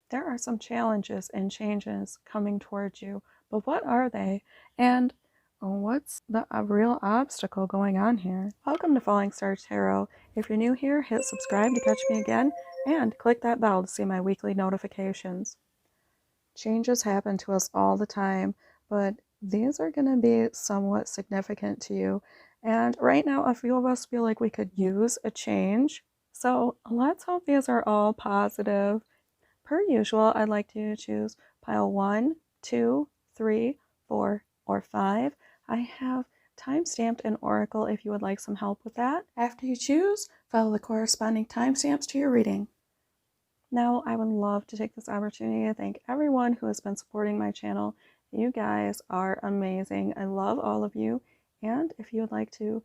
there are some challenges and changes coming towards you, but what are they? And what's the real obstacle going on here? Welcome to Falling Star Tarot. If you're new here, hit subscribe to catch me again, and click that bell to see my weekly notifications. Changes happen to us all the time, but these are going to be somewhat significant to you. And right now, a few of us feel like we could use a change. So let's hope these are all positive. Per usual, I'd like to choose pile 1, 2, 3, 4, or 5. I have time-stamped an oracle if you would like some help with that. After you choose, follow the corresponding timestamps to your reading. Now, I would love to take this opportunity to thank everyone who has been supporting my channel. You guys are amazing. I love all of you. And if you would like to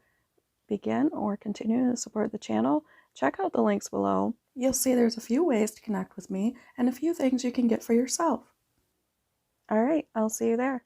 begin or continue to support the channel, check out the links below. You'll see there's a few ways to connect with me and a few things you can get for yourself. All right, I'll see you there.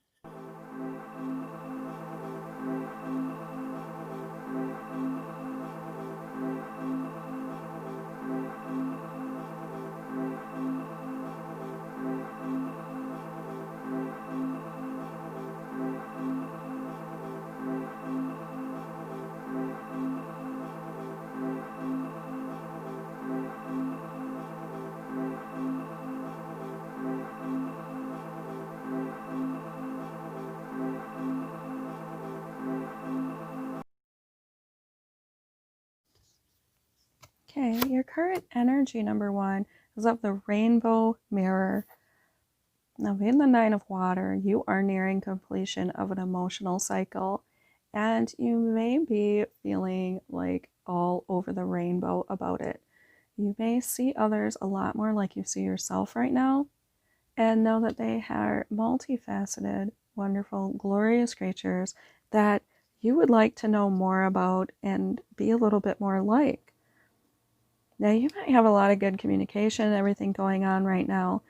Okay, your current energy, number 1, is of the Rainbow Mirror. Now, being the 9 of Water, you are nearing completion of an emotional cycle, and you may be feeling like all over the rainbow about it. You may see others a lot more like you see yourself right now, and know that they are multifaceted, wonderful, glorious creatures that you would like to know more about and be a little bit more like. Now, you might have a lot of good communication and everything going on right now.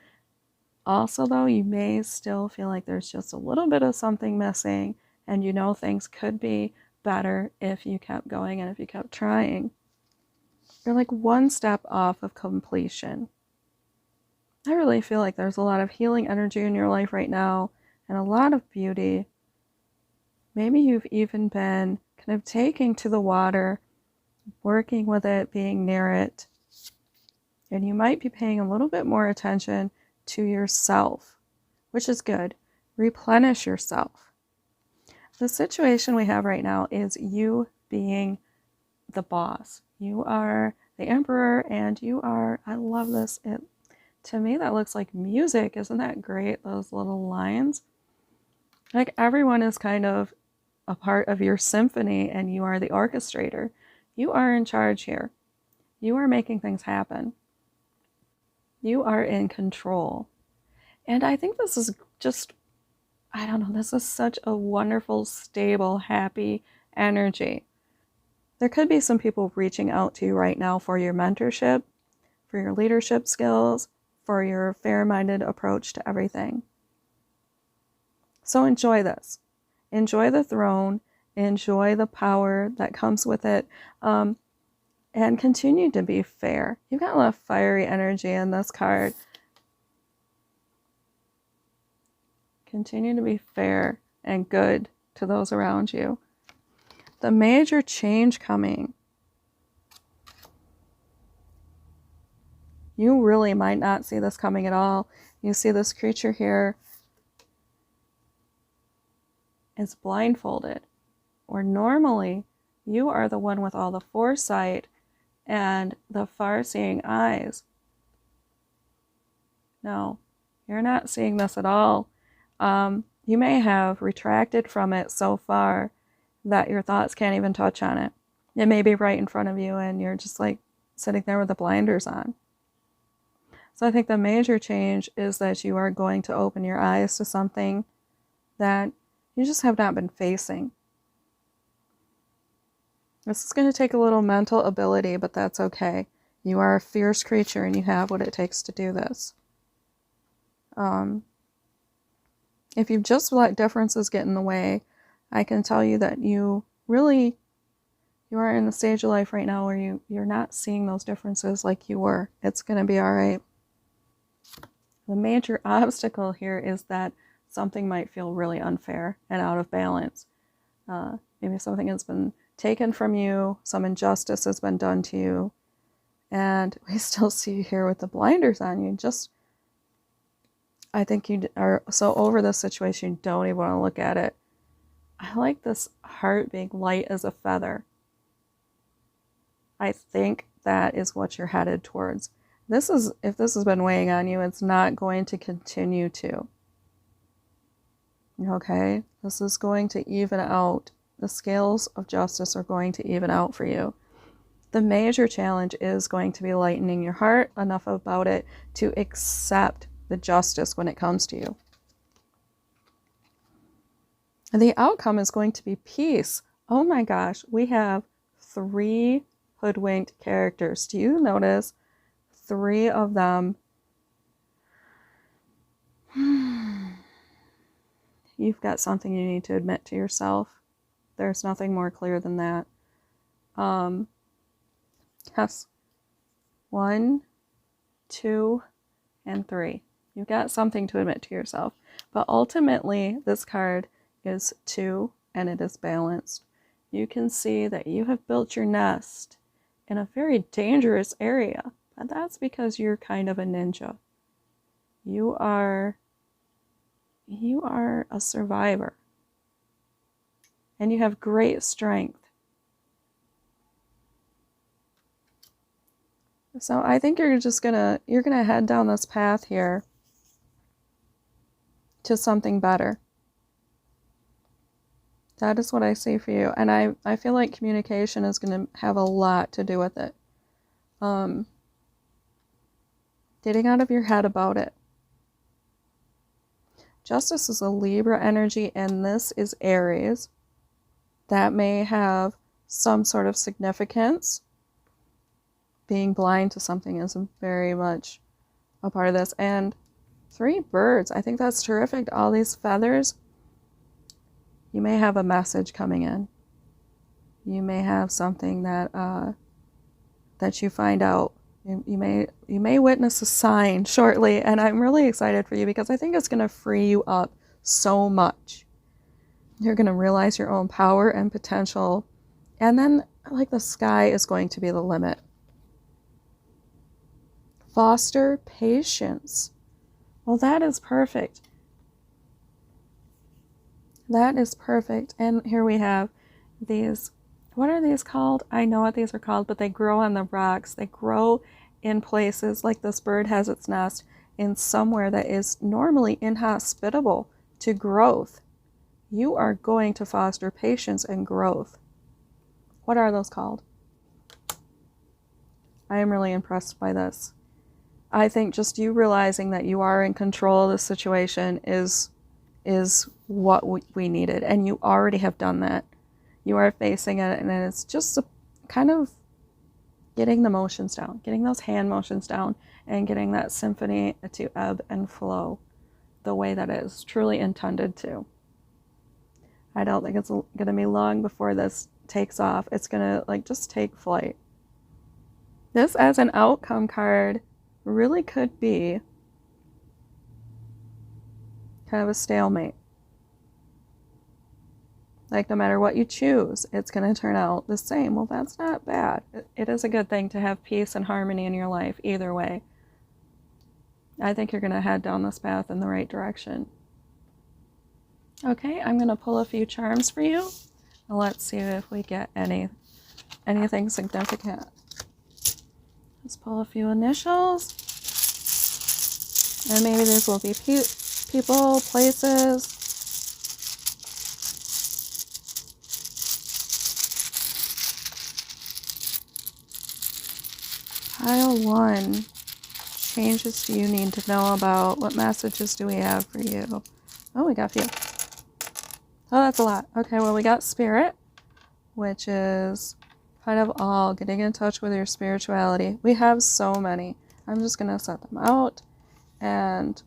Also, though, you may still feel like there's just a little bit of something missing, and you know things could be better if you kept going and if you kept trying. You're like one step off of completion. I really feel like there's a lot of healing energy in your life right now and a lot of beauty. Maybe you've even been kind of taking to the water, working with it, being near it. And you might be paying a little bit more attention to yourself, which is good. Replenish yourself. The situation we have right now is you being the boss. You are the emperor and you are, I love this. To me, that looks like music. Isn't that great? Those little lines. Like everyone is kind of a part of your symphony and you are the orchestrator. You are in charge here. You are making things happen. You are in control. And I think this is just, I don't know, this is such a wonderful, stable, happy energy. There could be some people reaching out to you right now for your mentorship, for your leadership skills, for your fair-minded approach to everything. So enjoy this. Enjoy the throne. Enjoy the power that comes with it. And continue to be fair. You've got a lot of fiery energy in this card. Continue to be fair and good to those around you. The major change coming. You really might not see this coming at all. You see this creature here is blindfolded, or normally you are the one with all the foresight and the far-seeing eyes. No, you're not seeing this at all. You may have retracted from it so far that your thoughts can't even touch on it. It may be right in front of you and you're just like sitting there with the blinders on. So I think the major change is that you are going to open your eyes to something that you just have not been facing. This is going to take a little mental ability, but that's okay. You are a fierce creature and you have what it takes to do this. If you've just let differences get in the way, I can tell you that you are in the stage of life right now where you're not seeing those differences like you were. It's going to be all right. The major obstacle here is that something might feel really unfair and out of balance. Maybe something has been taken from you, some injustice has been done to you, and we still see you here with the blinders on. I think you are so over this situation, you don't even want to look at it. I like this heart being light as a feather. I think that is what you're headed towards. If this has been weighing on you, it's not going to continue to. Okay? This is going to even out. The scales of justice are going to even out for you. The major challenge is going to be lightening your heart enough about it to accept the justice when it comes to you. And the outcome is going to be peace. Oh my gosh, we have 3 hoodwinked characters. Do you notice 3 of them? You've got something you need to admit to yourself. There's nothing more clear than that. Yes. 1, 2, and 3. You've got something to admit to yourself. But ultimately, this card is 2, and it is balanced. You can see that you have built your nest in a very dangerous area. And that's because you're kind of a ninja. You are a survivor. And you have great strength. So I think you're gonna head down this path here to something better. That is what I see for you. And I feel like communication is going to have a lot to do with it. Getting out of your head about it. Justice is a Libra energy, and this is Aries. That may have some sort of significance. Being blind to something is very much a part of this. And 3 birds. I think that's terrific. All these feathers. You may have a message coming in. You may have something that that you find out. You may witness a sign shortly, and I'm really excited for you because I think it's going to free you up so much. You're going to realize your own power and potential, and then like the sky is going to be the limit. Foster patience. Well, that is perfect. That is perfect. And here we have these, what are these called? I know what these are called, but they grow on the rocks. They grow in places like this bird has its nest in somewhere that is normally inhospitable to growth. You are going to foster patience and growth. What are those called? I am really impressed by this. I think just you realizing that you are in control of the situation is what we needed, and you already have done that. You are facing it, and it's just a kind of getting the motions down, getting those hand motions down, and getting that symphony to ebb and flow the way that it is truly intended to. I don't think it's going to be long before this takes off. It's going to just take flight. This as an outcome card really could be kind of a stalemate. Like no matter what you choose, it's going to turn out the same. Well, that's not bad. It is a good thing to have peace and harmony in your life either way. I think you're going to head down this path in the right direction. Okay, I'm going to pull a few charms for you. Let's see if we get anything significant. Let's pull a few initials. And maybe these will be people, places. Pile 1. Changes do you need to know about? What messages do we have for you? Oh, we got a few. Oh, that's a lot. Okay, well, we got Spirit, which is kind of all getting in touch with your spirituality. We have so many. I'm just going to set them out and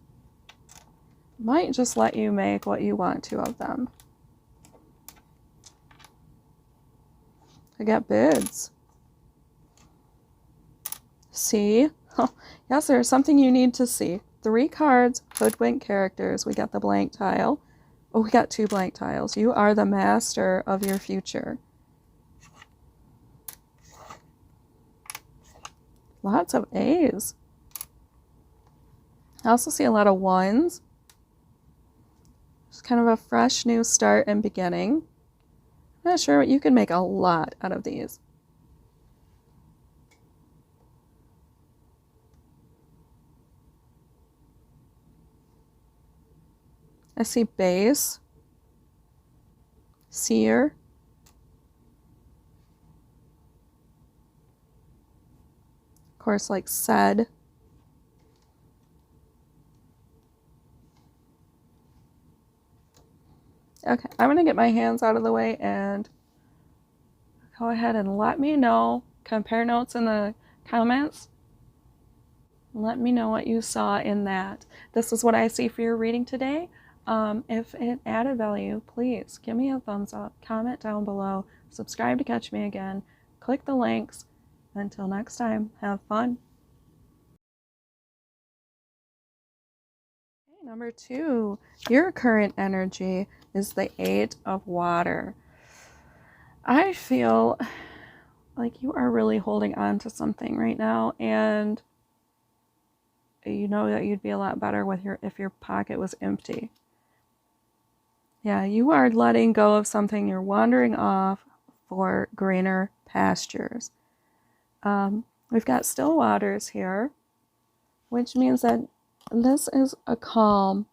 might just let you make what you want to of them. I got bids. See? Yes, there's something you need to see. 3 cards, hoodwink characters. We got the blank tile. Oh, we got 2 blank tiles. You are the master of your future. Lots of A's. I also see a lot of 1s. Just kind of a fresh new start and beginning. I'm not sure, you can make a lot out of these. I see base, seer, of course, like said. Okay, I'm going to get my hands out of the way and go ahead and let me know. Compare notes in the comments. Let me know what you saw in that. This is what I see for your reading today. If it added value, please give me a thumbs up, comment down below, subscribe to catch me again, click the links. Until next time, have fun. Okay, number 2, your current energy is the 8 of water. I feel like you are really holding on to something right now, and you know that you'd be a lot better with if your pocket was empty. Yeah, you are letting go of something. You're wandering off for greener pastures. We've got still waters here, which means that this is a calm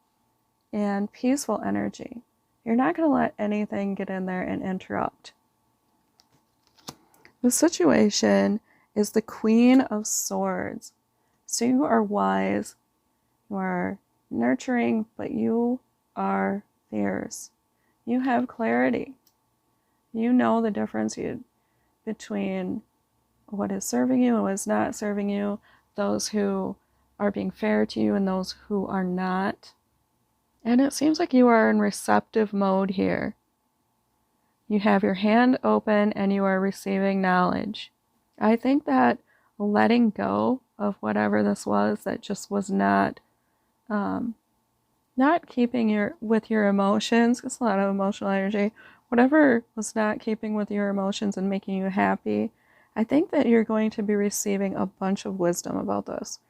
and peaceful energy. You're not going to let anything get in there and interrupt. The situation is the Queen of Swords. So you are wise, you are nurturing, but you are fierce. You have clarity. You know the difference between what is serving you and what is not serving you, those who are being fair to you and those who are not. And it seems like you are in receptive mode here. You have your hand open and you are receiving knowledge. I think that letting go of whatever this was that just was not keeping with your emotions, it's a lot of emotional energy, whatever was not keeping with your emotions and making you happy, I think that you're going to be receiving a bunch of wisdom about this.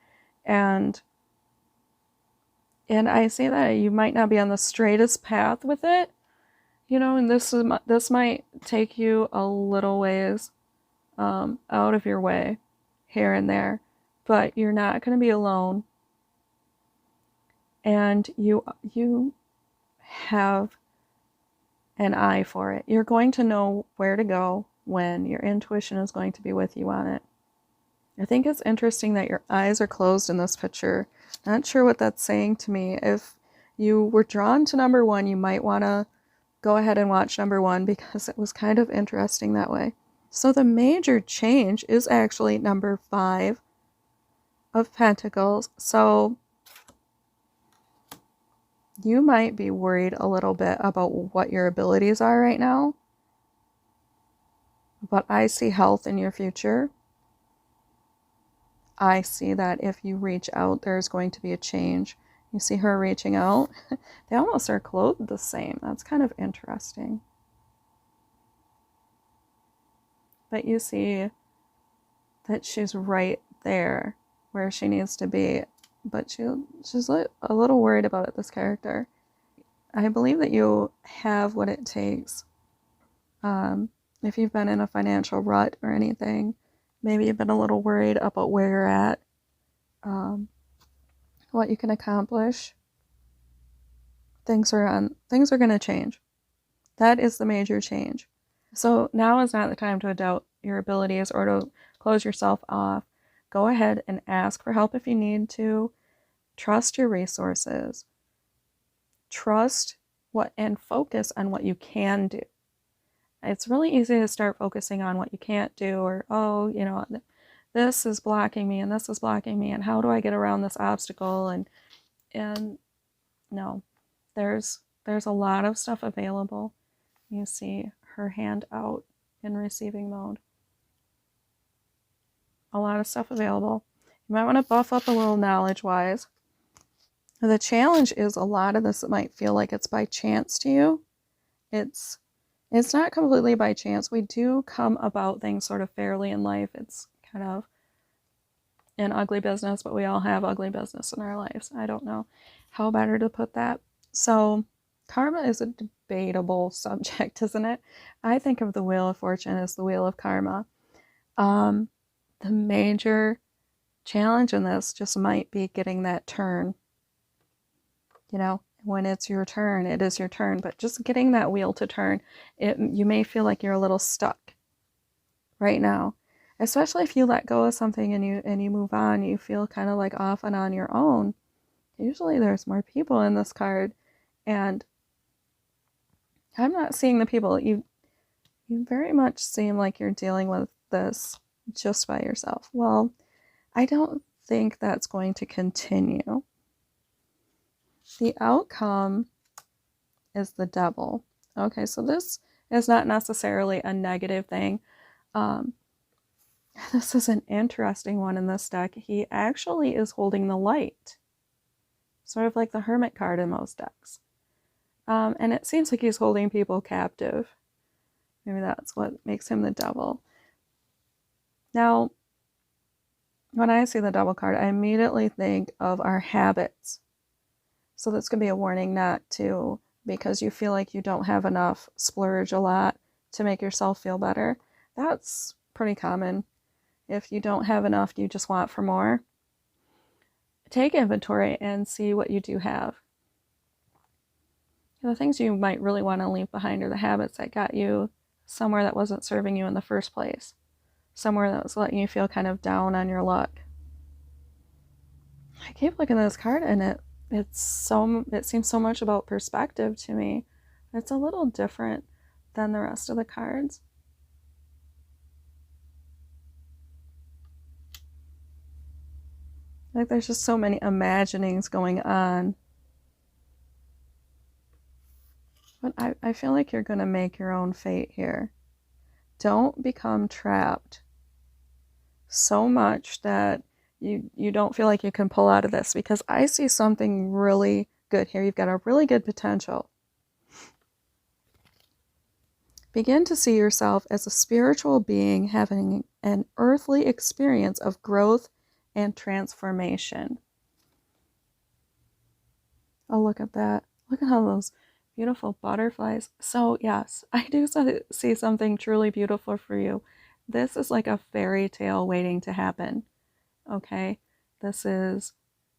And I see that you might not be on the straightest path with it, you know, and this might take you a little ways out of your way here and there, but you're not going to be alone. And you have an eye for it. You're going to know where to go when. Your intuition is going to be with you on it. I think it's interesting that your eyes are closed in this picture. Not sure what that's saying to me. If you were drawn to number 1, you might want to go ahead and watch number 1 because it was kind of interesting that way. So the major change is actually number 5 of Pentacles. So you might be worried a little bit about what your abilities are right now. But I see health in your future. I see that if you reach out, there's going to be a change. You see her reaching out? They almost are clothed the same. That's kind of interesting. But you see that she's right there where she needs to be. But she's a little worried about it, this character. I believe that you have what it takes. If you've been in a financial rut or anything, maybe you've been a little worried about where you're at, what you can accomplish. Things are going to change. That is the major change. So now is not the time to doubt your abilities or to close yourself off. Go ahead and ask for help if you need to. Trust your resources. Trust and focus on what you can do. It's really easy to start focusing on what you can't do, or, oh, you know, this is blocking me and this is blocking me and how do I get around this obstacle? And no, there's a lot of stuff available. You see her hand out in receiving mode. A lot of stuff available. You might want to buff up a little knowledge-wise. The challenge is a lot of this might feel like it's by chance to you. It's not completely by chance. We do come about things sort of fairly in life. It's kind of an ugly business, but we all have ugly business in our lives. I don't know how better to put that. So karma is a debatable subject, isn't it? I think of the Wheel of Fortune as the Wheel of Karma. The major challenge in this just might be getting that turn. You know, when it's your turn, it is your turn, but just getting that wheel to turn, you may feel like you're a little stuck right now. Especially if you let go of something and you move on, you feel kind of like off and on your own. Usually there's more people in this card, and I'm not seeing the people. You very much seem like you're dealing with this just by yourself. Well, I don't think that's going to continue. The outcome is the Devil. Okay, so this is not necessarily a negative thing. This is an interesting one in this deck. He actually is holding the light, sort of like the Hermit card in most decks. And it seems like he's holding people captive. Maybe that's what makes him the Devil. Now, when I see the Devil card, I immediately think of our habits. So this could be a warning not to, because you feel like you don't have enough, splurge a lot to make yourself feel better. That's pretty common. If you don't have enough, you just want for more. Take inventory and see what you do have. The things you might really want to leave behind are the habits that got you somewhere that wasn't serving you in the first place. Somewhere that was letting you feel kind of down on your luck. I keep looking at this card and it seems so much about perspective to me. It's a little different than the rest of the cards. Like there's just so many imaginings going on. But I feel like you're going to make your own fate here. Don't become trapped so much that you don't feel like you can pull out of this, because I see something really good here. You've got a really good potential. Begin to see yourself as a spiritual being having an earthly experience of growth and transformation. Oh, look at that. Look at how those beautiful butterflies. So yes, I do see something truly beautiful for you. This is like a fairy tale waiting to happen. Okay? This is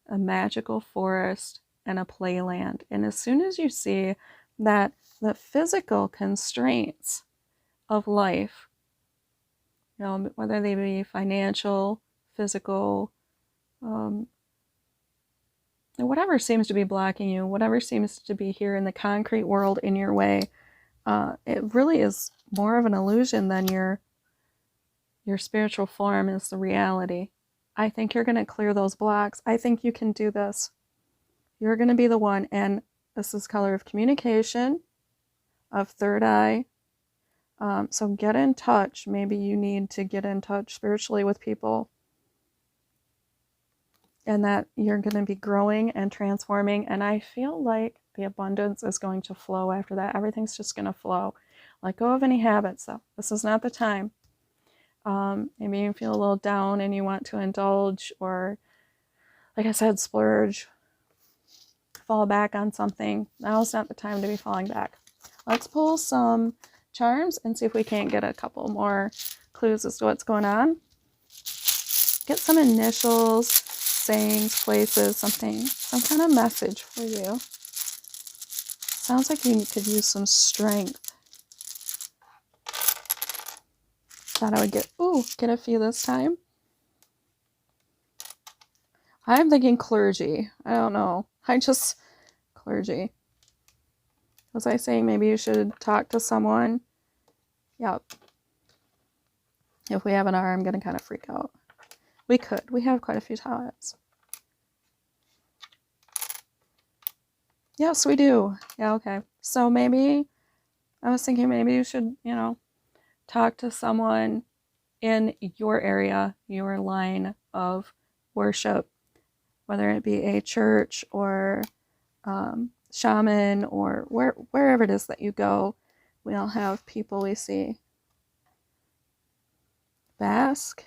a magical forest and a playland. And as soon as you see that the physical constraints of life, you know, whether they be financial, physical, whatever seems to be blocking you, whatever seems to be here in the concrete world in your way, it really is more of an illusion than your spiritual form is the reality. I think you're going to clear those blocks. I think you can do this. You're going to be the one. And this is color of communication, of third eye. So get in touch. Maybe you need to get in touch spiritually with people. And that you're going to be growing and transforming. And I feel like the abundance is going to flow after that. Everything's just going to flow. Let go of any habits, though. This is not the time. Maybe you feel a little down and you want to indulge, or, like I said, splurge, fall back on something. Now's not the time to be falling back. Let's pull some charms and see if we can't get a couple more clues as to what's going on. Get some initials, sayings, places, something, some kind of message for you. Sounds like you could use some strength. Thought I would get a few this time. I'm thinking clergy. I don't know. Clergy. Was I saying maybe you should talk to someone? Yep. If we have an R, I'm going to kind of freak out. We could. We have quite a few times. Yes, we do. Yeah, okay. So maybe, I was thinking maybe you should, talk to someone in your area, your line of worship. whether it be a church or shaman or wherever it is that you go. We all have people we see. Bask.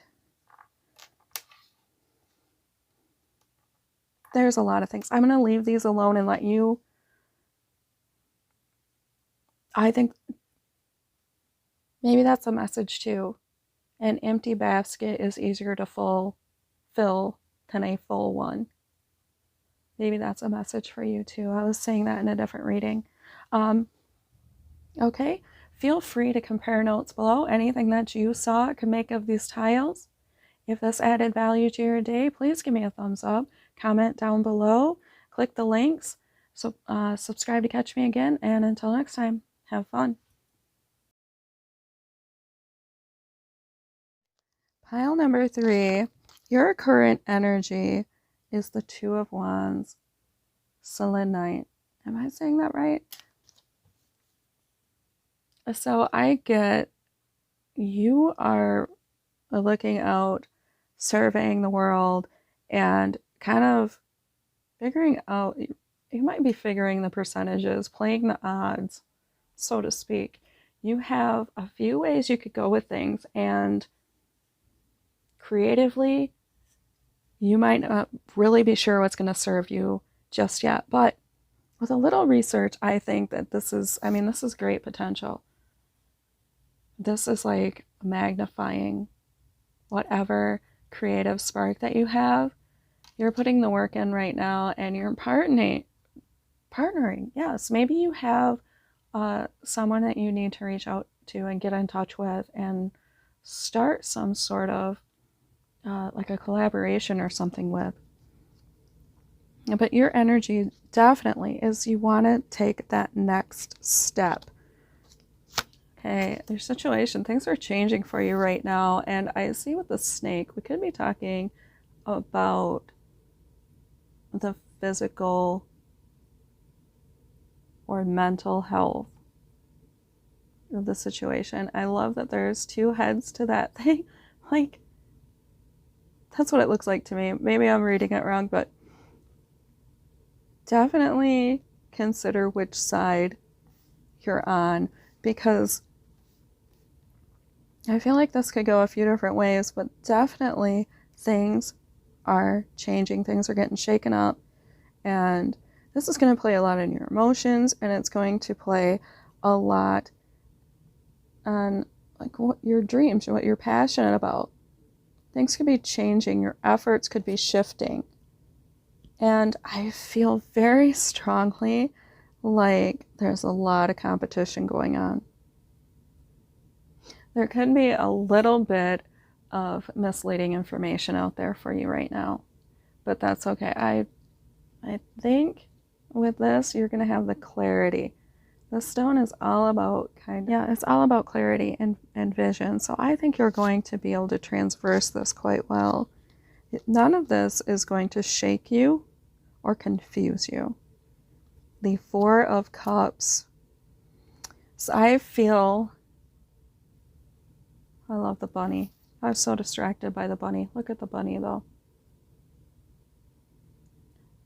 There's a lot of things. I'm going to leave these alone and let you. I think maybe that's a message too. An empty basket is easier to fill than a full one. Maybe that's a message for you too. I was saying that in a different reading. Okay, feel free to compare notes below. Anything that you saw could make of these tiles. If this added value to your day, please give me a thumbs up. Comment down below. Click the links. So subscribe to catch me again. And until next time, have fun. Pile number 3. Your current energy is the 2 of Wands. Selenite. Am I saying that right? So I get you are looking out, surveying the world, and kind of figuring out, you might be figuring the percentages, playing the odds, so to speak. You have a few ways you could go with things, and creatively, you might not really be sure what's going to serve you just yet, but with a little research, I think that this is great potential. This is like magnifying whatever creative spark that you have. You're putting the work in right now, and you're partnering. Yes, maybe you have someone that you need to reach out to and get in touch with and start some sort of like a collaboration or something with. But your energy definitely is you want to take that next step. Okay, your situation, things are changing for you right now. And I see with the snake, we could be talking about the physical or mental health of the situation. I love that there's 2 heads to that thing. Like, that's what it looks like to me. Maybe I'm reading it wrong, but definitely consider which side you're on, because I feel like this could go a few different ways, but definitely things are changing. Things are getting shaken up, and this is going to play a lot on your emotions, and it's going to play a lot on like what your dreams, what you're passionate about. Things could be changing. Your efforts could be shifting. And I feel very strongly like there's a lot of competition going on. There could be a little bit of misleading information out there for you right now, but that's okay. I think with this, you're going to have the clarity. The stone is all about it's all about clarity and vision. So I think you're going to be able to transverse this quite well. None of this is going to shake you or confuse you. The 4 of Cups. So I love the bunny. I was so distracted by the bunny. Look at the bunny though.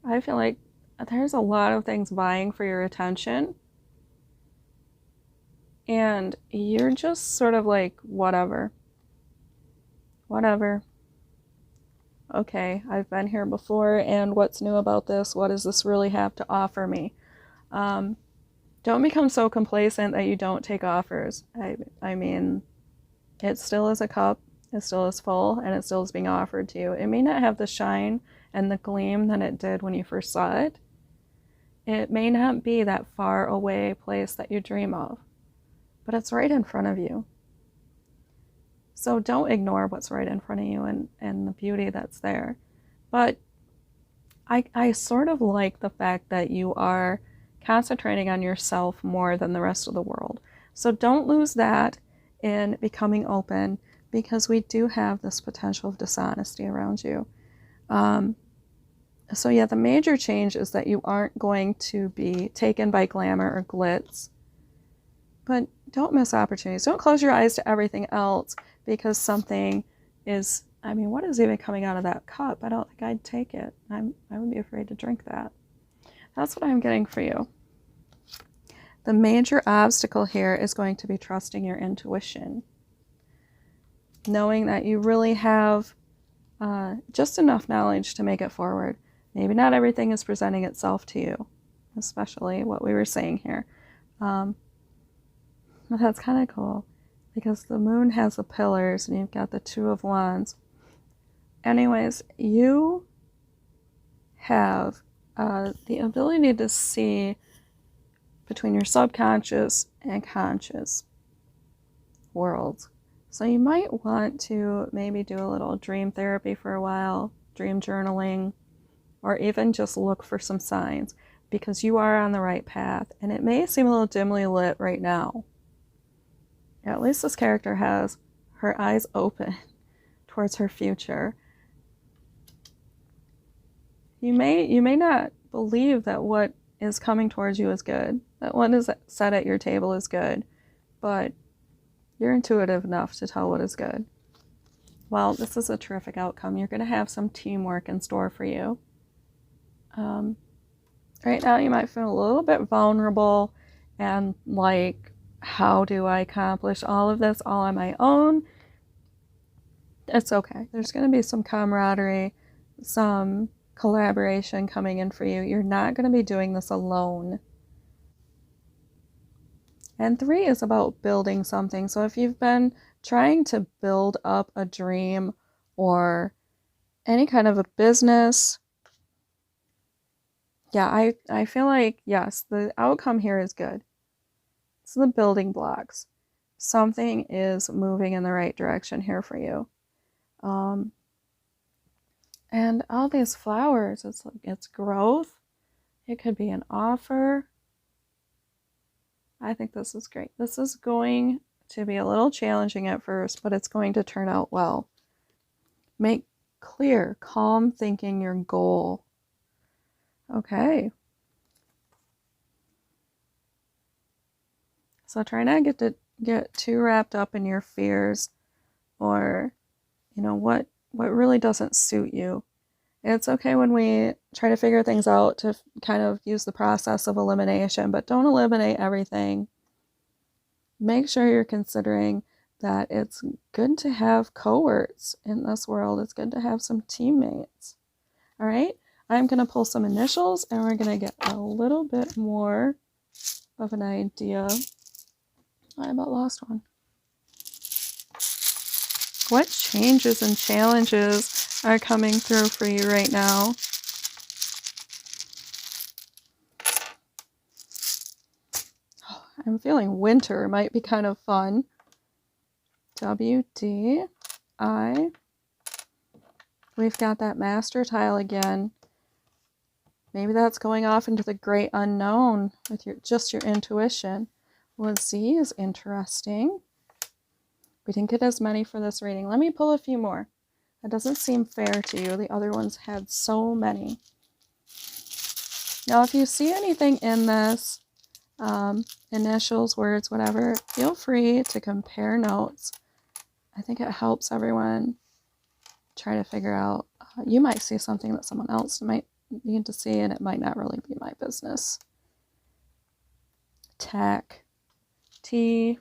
I feel like there's a lot of things vying for your attention. And you're just sort of like, whatever. Okay, I've been here before, and what's new about this? What does this really have to offer me? Don't become so complacent that you don't take offers. I mean, it still is a cup, it still is full, and it still is being offered to you. It may not have the shine and the gleam that it did when you first saw it. It may not be that far away place that you dream of, but it's right in front of you. So don't ignore what's right in front of you and the beauty that's there. But I sort of like the fact that you are concentrating on yourself more than the rest of the world. So don't lose that in becoming open, because we do have this potential of dishonesty around you. So yeah, the major change is that you aren't going to be taken by glamour or glitz. But don't miss opportunities. Don't close your eyes to everything else because something is I mean, what is even coming out of that cup? I don't think I'd take it. I would be afraid to drink that. That's what I'm getting for you. The major obstacle here is going to be trusting your intuition. Knowing that you really have just enough knowledge to make it forward. Maybe not everything is presenting itself to you, especially what we were saying here. But that's kind of cool because the moon has the pillars and you've got the Two of Wands. Anyways, you have the ability to see between your subconscious and conscious worlds. So you might want to maybe do a little dream therapy for a while, dream journaling, or even just look for some signs because you are on the right path. And it may seem a little dimly lit right now. At least this character has her eyes open towards her future. You may not believe that what is coming towards you is good, that what is said at your table is good, but you're intuitive enough to tell what is good. Well, this is a terrific outcome. You're going to have some teamwork in store for you. Right now, you might feel a little bit vulnerable and like, how do I accomplish all of this all on my own? It's okay. There's going to be some camaraderie, some collaboration coming in for you. You're not going to be doing this alone. And 3 is about building something. So if you've been trying to build up a dream or any kind of a business, yeah, I feel like, yes, the outcome here is good. It's the building blocks. Something is moving in the right direction here for you. And all these flowers, it's growth. It could be an offer. I think this is great. This is going to be a little challenging at first, but it's going to turn out well. Make clear, calm thinking your goal. Okay. So try not to get too wrapped up in your fears or, what really doesn't suit you. It's okay when we try to figure things out to kind of use the process of elimination, but don't eliminate everything. Make sure you're considering that it's good to have cohorts in this world. It's good to have some teammates. All right, I'm going to pull some initials and we're going to get a little bit more of an idea. I about lost one. What changes and challenges are coming through for you right now? Oh, I'm feeling winter might be kind of fun. WDI. We've got that master tile again. Maybe that's going off into the great unknown with just your intuition. Well, Z is interesting. We didn't get as many for this reading. Let me pull a few more. That doesn't seem fair to you. The other ones had so many. Now, if you see anything in this, initials, words, whatever, feel free to compare notes. I think it helps everyone try to figure out. You might see something that someone else might need to see, and it might not really be my business. Tech. T.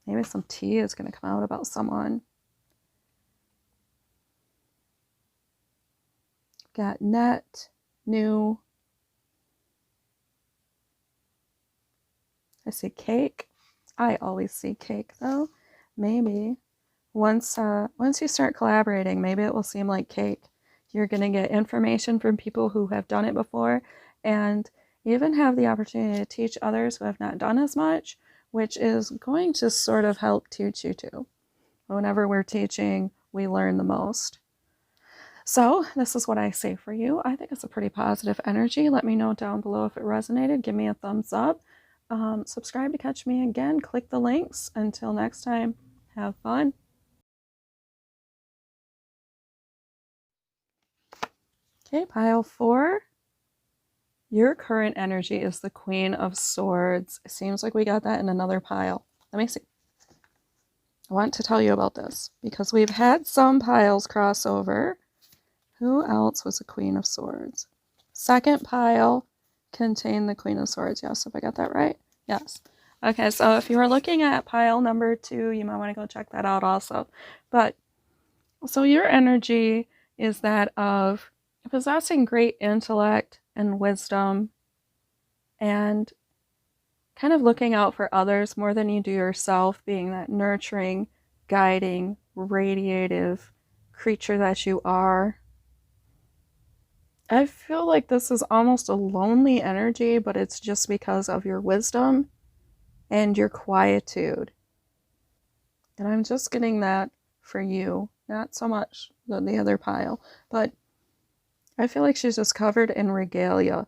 Maybe some tea is going to come out about someone. Got net, new. I see cake. I always see cake though. Maybe once you start collaborating, maybe it will seem like cake. You're going to get information from people who have done it before and even have the opportunity to teach others who have not done as much, which is going to sort of help teach you too. Whenever we're teaching, we learn the most. So this is what I say for you. I think it's a pretty positive energy. Let me know down below if it resonated. Give me a thumbs up. Subscribe to catch me again. Click the links. Until next time, have fun. Okay, pile 4. Your current energy is the Queen of Swords. It seems like we got that in another pile. Let me see. I want to tell you about this because we've had some piles cross over. Who else was the Queen of Swords? Second pile contained the Queen of Swords. Yes, if I got that right. Yes. Okay, so if you were looking at pile number 2, you might want to go check that out also. But so your energy is that of possessing great intellect and wisdom and kind of looking out for others more than you do yourself, being that nurturing, guiding, radiative creature that you are. I feel like this is almost a lonely energy, but it's just because of your wisdom and your quietude. And I'm just getting that for you, not so much the other pile, but I feel like she's just covered in regalia.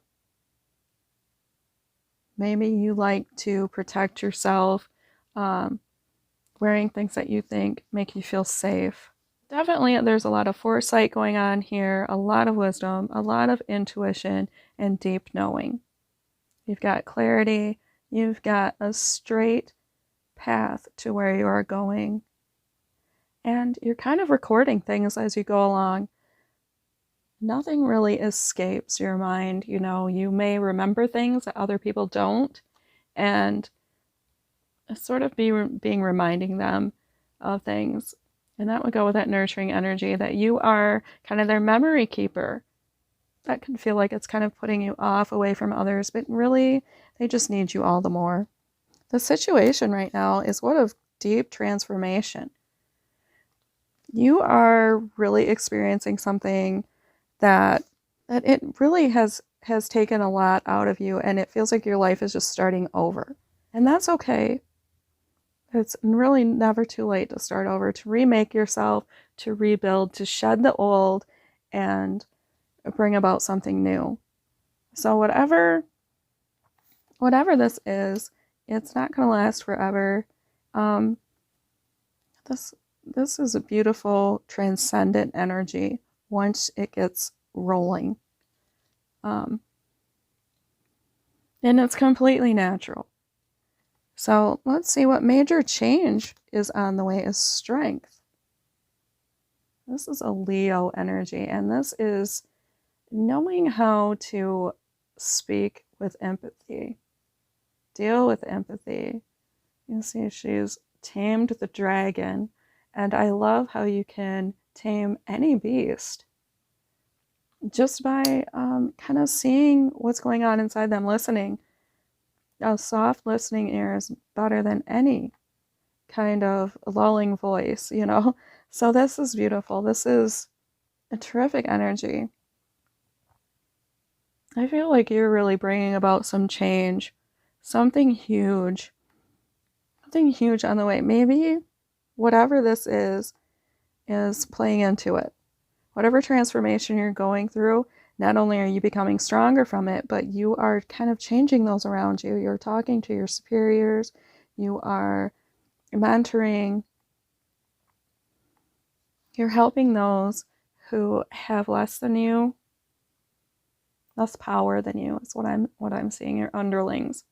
Maybe you like to protect yourself, wearing things that you think make you feel safe. Definitely, there's a lot of foresight going on here, a lot of wisdom, a lot of intuition, and deep knowing. You've got clarity, you've got a straight path to where you are going, and you're kind of recording things as you go along. Nothing really escapes your mind. You know, you may remember things that other people don't, and sort of being reminding them of things. And that would go with that nurturing energy that you are kind of their memory keeper. That can feel like it's kind of putting you off away from others, but really they just need you all the more. The situation right now is one of deep transformation. You are really experiencing something that it really has taken a lot out of you, and it feels like your life is just starting over. And that's okay. It's really never too late to start over, to remake yourself, to rebuild, to shed the old and bring about something new. So whatever this is, it's not going to last forever. This is a beautiful, transcendent energy once it gets rolling. And it's completely natural. So let's see what major change is on the way is strength. This is a Leo energy, and this is knowing how to speak with empathy, deal with empathy. You see she's tamed the dragon, and I love how you can tame any beast just by kind of seeing what's going on inside them, listening. A soft listening ear is better than any kind of lulling voice, you know? So this is beautiful. This is a terrific energy. I feel like you're really bringing about some change, something huge on the way. Maybe whatever this is playing into it. Whatever transformation you're going through, not only are you becoming stronger from it, but you are kind of changing those around you. You're talking to your superiors. You are mentoring. You're helping those who have less than you, less power than you. Is what I'm seeing. Your underlings.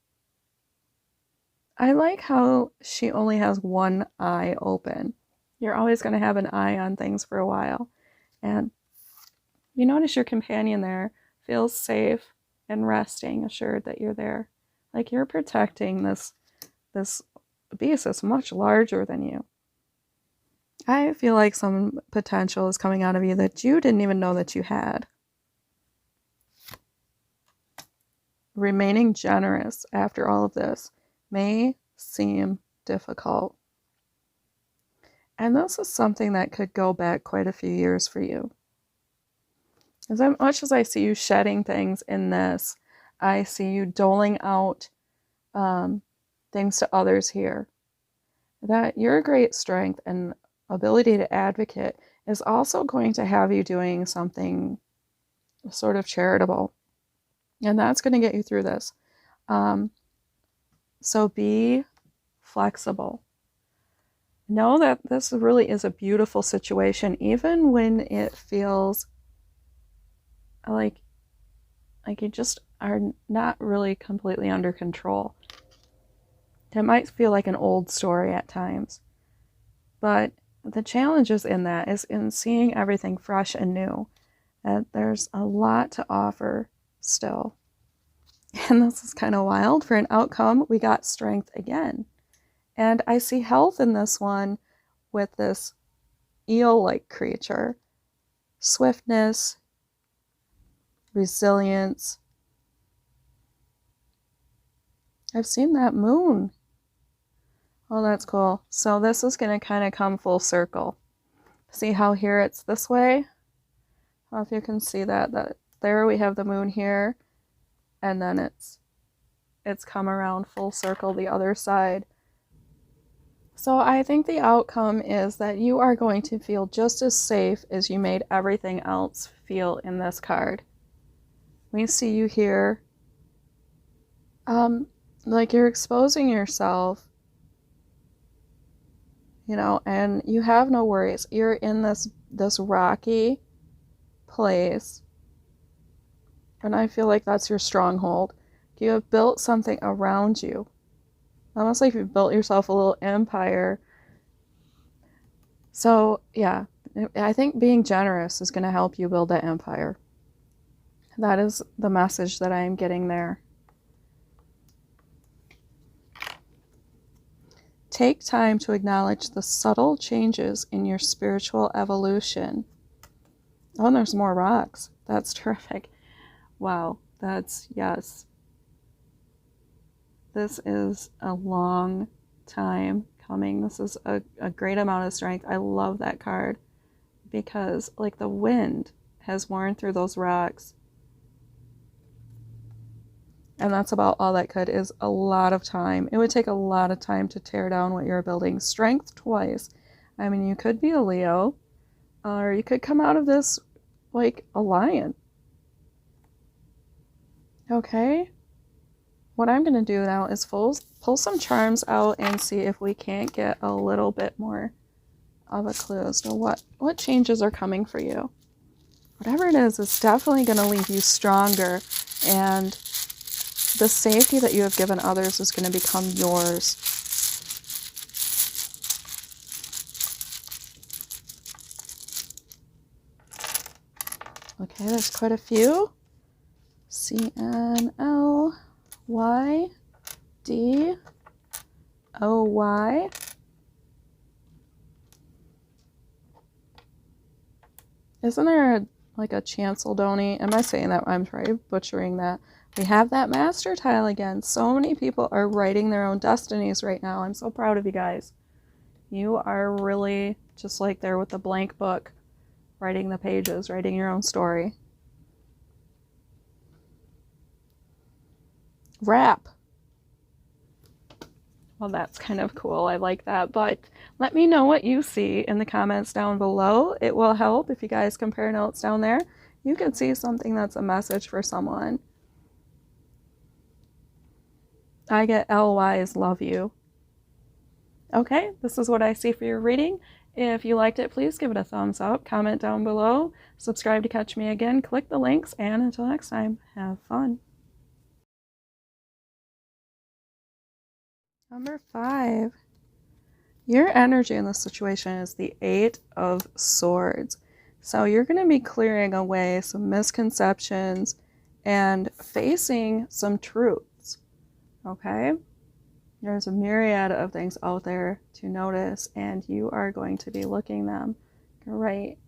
I like how she only has one eye open. You're always going to have an eye on things for a while, and you notice your companion there feels safe and resting, assured that you're there. Like you're protecting this beast that's much larger than you. I feel like some potential is coming out of you that you didn't even know that you had. Remaining generous after all of this may seem difficult. And this is something that could go back quite a few years for you. As much as I see you shedding things in this, I see you doling out things to others here. That your great strength and ability to advocate is also going to have you doing something sort of charitable. And that's going to get you through this. So be flexible. Know that this really is a beautiful situation, even when it feels like you just are not really completely under control. It might feel like an old story at times. But the challenge is in that, is in seeing everything fresh and new. And there's a lot to offer still. And this is kind of wild. For an outcome, we got strength again. And I see health in this one with this eel-like creature. Swiftness, resilience. I've seen that moon. Oh, that's cool. So this is going to kind of come full circle. See how here it's this way? I don't know if you can see that there we have the moon here, and then it's come around full circle the other side. So I think the outcome is that you are going to feel just as safe as you made everything else feel in this card. We see you here, like you're exposing yourself, you know, and you have no worries. You're in this rocky place, and I feel like that's your stronghold. You have built something around you. Almost like you've built yourself a little empire. So, yeah, I think being generous is going to help you build that empire. That is the message that I am getting there. Take time to acknowledge the subtle changes in your spiritual evolution. Oh, and there's more rocks. That's terrific. Wow, that's, yes. This is a long time coming. This is a great amount of strength. I love that card because, like, the wind has worn through those rocks. And that's about all that could, is a lot of time. It would take a lot of time to tear down what you're building. Strength twice. I mean, you could be a Leo, or you could come out of this like a lion. Okay? What I'm going to do now is pull some charms out and see if we can't get a little bit more of a clue as to what changes are coming for you. Whatever it is, it's definitely going to leave you stronger, and the safety that you have given others is going to become yours. Okay, there's quite a few. CNLYDOY. Isn't there like a Chanceldony? Am I saying that? I'm probably butchering that. We have that master tile again. So many people are writing their own destinies right now. I'm so proud of you guys. You are really just like there with the blank book, writing the pages, writing your own story. Rap. Well, that's kind of cool. I like that. But let me know what you see in the comments down below. It will help if you guys compare notes down there. You can see something that's a message for someone. I get LY's love you. Okay, this is what I see for your reading. If you liked it, please give it a thumbs up, comment down below, subscribe to catch me again, click the links, and until next time, have fun. Number 5. Your energy in this situation is the 8 of Swords. So you're going to be clearing away some misconceptions and facing some truths. Okay? There's a myriad of things out there to notice, and you are going to be looking them right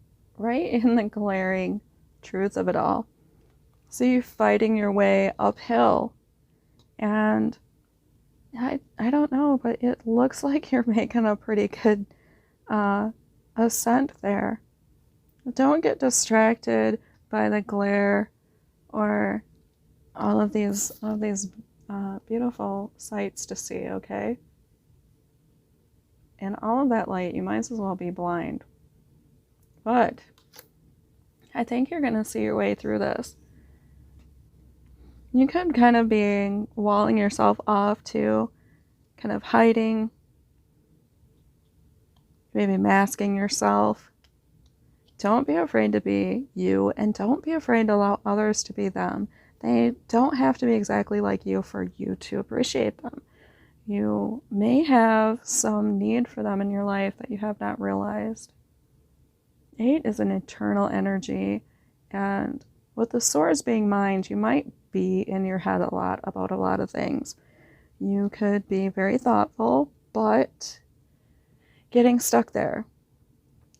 in the glaring truths of it all. So you're fighting your way uphill, and I don't know, but it looks like you're making a pretty good ascent there. Don't get distracted by the glare or all of these beautiful sights to see, okay? And all of that light, you might as well be blind. But I think you're going to see your way through this. You could kind of be walling yourself off to, kind of hiding, maybe masking yourself. Don't be afraid to be you, and don't be afraid to allow others to be them. They don't have to be exactly like you for you to appreciate them. You may have some need for them in your life that you have not realized. 8 is an eternal energy, and with the swords being mind, you might be in your head a lot about a lot of things. You could be very thoughtful, but getting stuck there,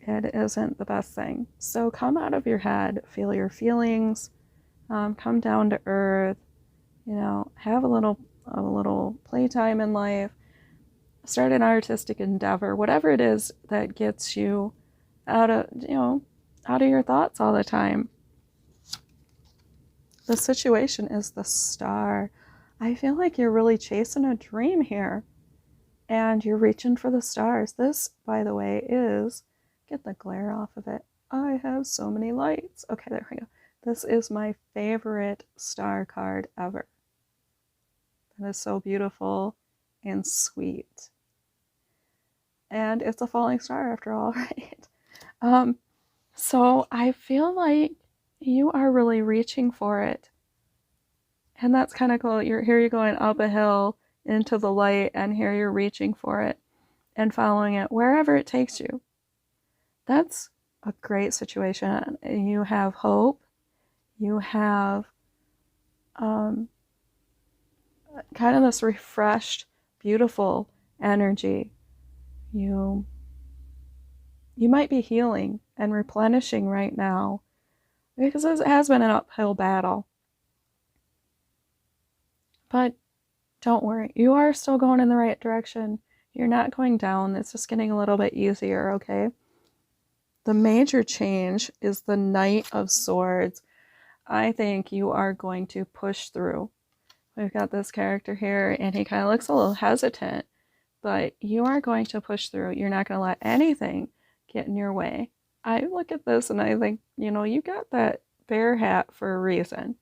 it isn't the best thing. So come out of your head, feel your feelings, come down to earth, have a little playtime in life, start an artistic endeavor, whatever it is that gets you out of your thoughts all the time. The situation is the star. I feel like you're really chasing a dream here, and you're reaching for the stars. This, by the way, is, get the glare off of it. I have so many lights. Okay, there we go. This is my favorite star card ever. That is so beautiful and sweet. And it's a falling star after all, right? So I feel like you are really reaching for it. And that's kind of cool. You're going up a hill into the light, and here you're reaching for it and following it wherever it takes you. That's a great situation. You have hope. You have kind of this refreshed, beautiful energy. You might be healing and replenishing right now, because it has been an uphill battle. But don't worry, you are still going in the right direction. You're not going down. It's just getting a little bit easier, okay? The major change is the Knight of Swords. I think you are going to push through. We've got this character here, and he kind of looks a little hesitant, but you are going to push through. You're not going to let anything get in your way. I look at this and I think, you got that bear hat for a reason.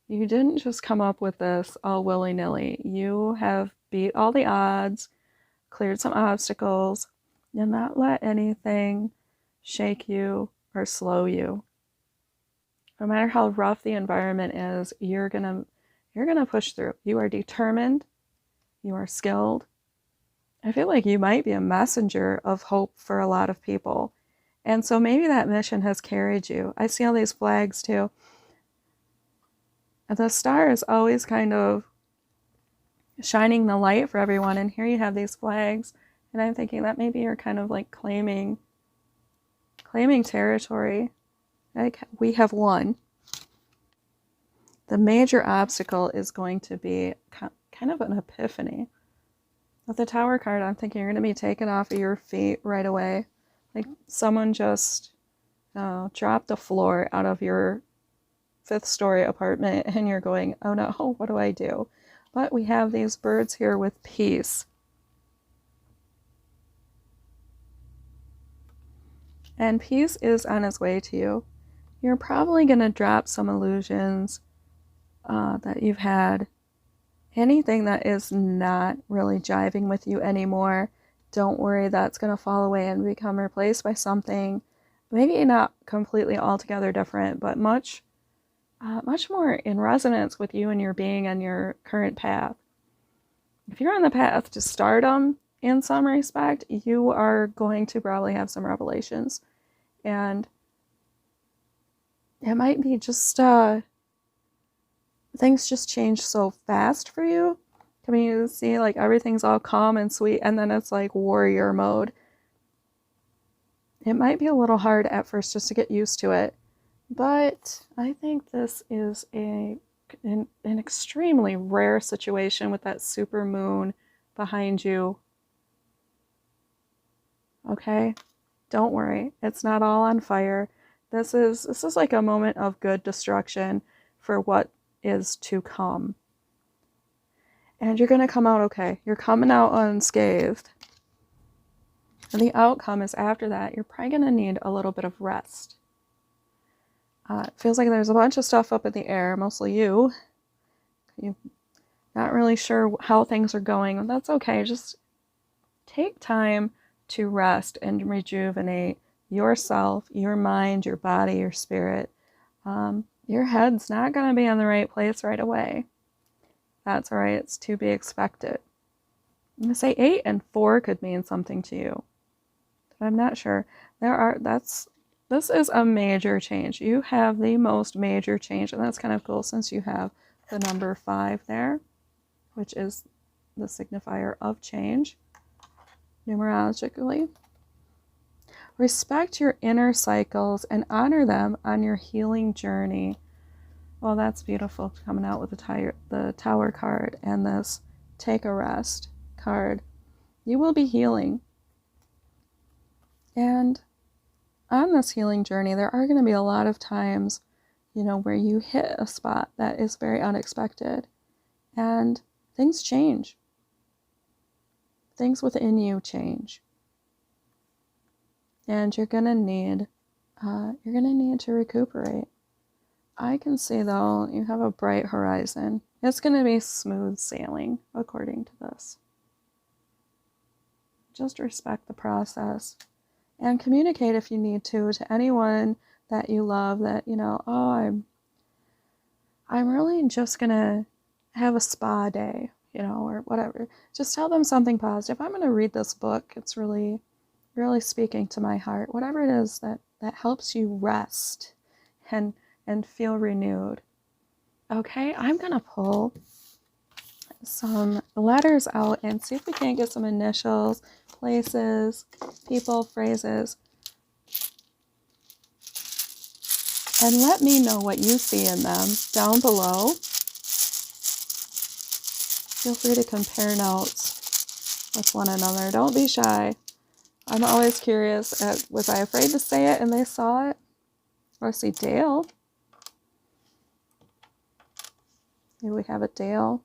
You didn't just come up with this all willy-nilly. You have beat all the odds, cleared some obstacles, and not let anything shake you or slow you. No matter how rough the environment is, you're gonna push through. You are determined. You are skilled. I feel like you might be a messenger of hope for a lot of people. And so maybe that mission has carried you. I see all these flags too. And the star is always kind of shining the light for everyone. And here you have these flags. And I'm thinking that maybe you're kind of like claiming territory. Like, we have won. The major obstacle is going to be kind of an epiphany. With the Tower card, I'm thinking you're going to be taken off of your feet right away. Like someone just dropped the floor out of your 5th story apartment, and you're going, oh no, what do I do? But we have these birds here with peace. And peace is on its way to you. You're probably going to drop some illusions that you've had. Anything that is not really jiving with you anymore, don't worry, that's going to fall away and become replaced by something maybe not completely altogether different, but much more in resonance with you and your being and your current path. If you're on the path to stardom in some respect, you are going to probably have some revelations. And it might be just things just change so fast for you. I mean, you see like everything's all calm and sweet, and then it's like warrior mode. It might be a little hard at first just to get used to it, but I think this is an extremely rare situation with that super moon behind you. Okay? Don't worry. It's not all on fire. This is like a moment of good destruction for what is to come. And you're going to come out okay. You're coming out unscathed. And the outcome is after that, you're probably going to need a little bit of rest. It feels like there's a bunch of stuff up in the air, mostly you. You're not really sure how things are going. That's okay. Just take time to rest and rejuvenate yourself, your mind, your body, your spirit. Your head's not going to be in the right place right away. That's all right. It's to be expected. I'm going to say 8 and 4 could mean something to you. But I'm not sure. This is a major change. You have the most major change, and that's kind of cool since you have the number 5 there, which is the signifier of change, numerologically. Respect your inner cycles and honor them on your healing journey. Well, that's beautiful, coming out with the Tower card and this Take a Rest card. You will be healing. And on this healing journey, there are going to be a lot of times, where you hit a spot that is very unexpected. And things change. Things within you change. And you're going to need to recuperate. I can see, though, you have a bright horizon. It's going to be smooth sailing, according to this. Just respect the process. And communicate if you need to anyone that you love that, I'm really just going to have a spa day, or whatever. Just tell them something positive. I'm going to read this book. It's really, really speaking to my heart. Whatever it is that helps you rest and feel renewed. Okay, I'm going to pull some letters out and see if we can't get some initials, places, people, phrases. And let me know what you see in them down below. Feel free to compare notes with one another. Don't be shy. I'm always curious. Was I afraid to say it and they saw it? Or see Dale. Here we have a Dale.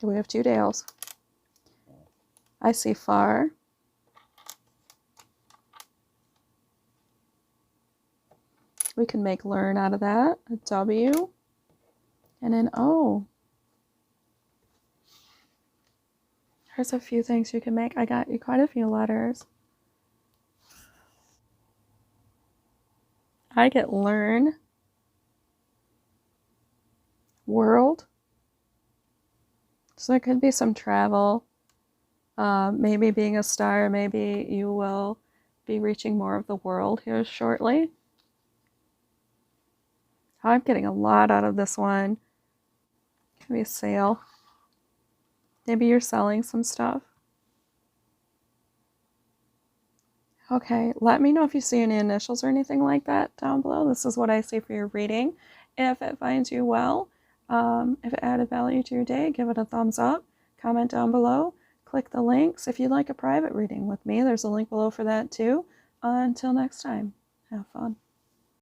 We have 2 Dales. I see far. We can make learn out of that. A W and an O. There's a few things you can make. I got you quite a few letters. I get learn, world. So there could be some travel. Maybe being a star. Maybe you will be reaching more of the world here shortly. I'm getting a lot out of this one. Could be a sale. Maybe you're selling some stuff. Okay, let me know if you see any initials or anything like that down below. This is what I see for your reading. If it finds you well, if it added value to your day, give it a thumbs up. Comment down below. Click the links. If you'd like a private reading with me, there's a link below for that too. Until next time, have fun.